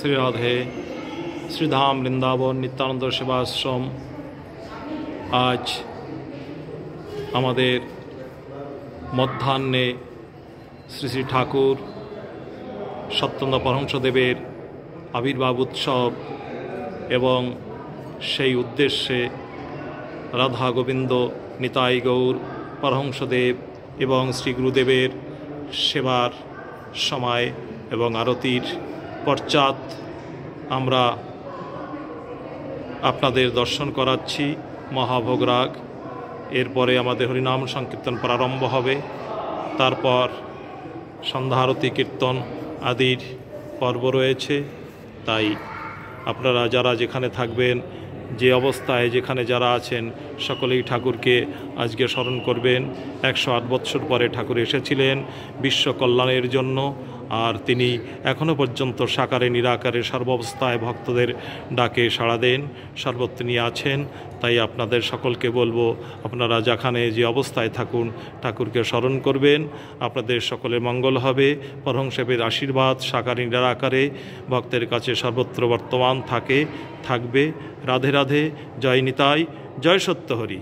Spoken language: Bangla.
শ্রী রাধে। শ্রীধাম বৃন্দাবন নিত্যানন্দ সেবাশ্রম আজ আমাদের মধ্যাহ্নে শ্রী শ্রী ঠাকুর সত্যেন্দ্র পরমহংসদেবের আবির্ভাব উৎসব এবং সেই উদ্দেশ্যে রাধা গোবিন্দ নিতাই গৌর পরমহংসদেব এবং শ্রী গুরুদেবের সেবার সময় এবং আরতির পশ্চাৎ আমরা আপনাদের দর্শন করাচ্ছি মহাভোগরাগ। এরপরে আমাদের হরিনাম সংকীর্তন প্রারম্ভ হবে, তারপর সন্ধ্যা আরতি কীর্তন আদির পর্ব রয়েছে। তাই আপনারা যারা যেখানে থাকবেন, যে অবস্থায় যেখানে যারা আছেন, সকলেই ঠাকুরকে আজকে স্মরণ করবেন। 108 বৎসর পরে ঠাকুর এসেছিলেন বিশ্ব কল্যাণের জন্য, আর তিনি এখনও পর্যন্ত সাকারে নিরাকারে সর্বাবস্থায় ভক্তদের ডাকে সাড়া দেন, সর্বত্র নিয়ে আছেন। তাই আপনাদের সকলকে বলবো, আপনারা যেখানে যে অবস্থায় থাকুন ঠাকুরকে স্মরণ করবেন, আপনাদের সকলের মঙ্গল হবে। পরমহংসদেবের আশীর্বাদ সাকারে নিরাকারে ভক্তের কাছে সর্বত্র বর্তমান থাকবে। রাধে রাধে, জয় নিতাই, জয় সত্যহরি।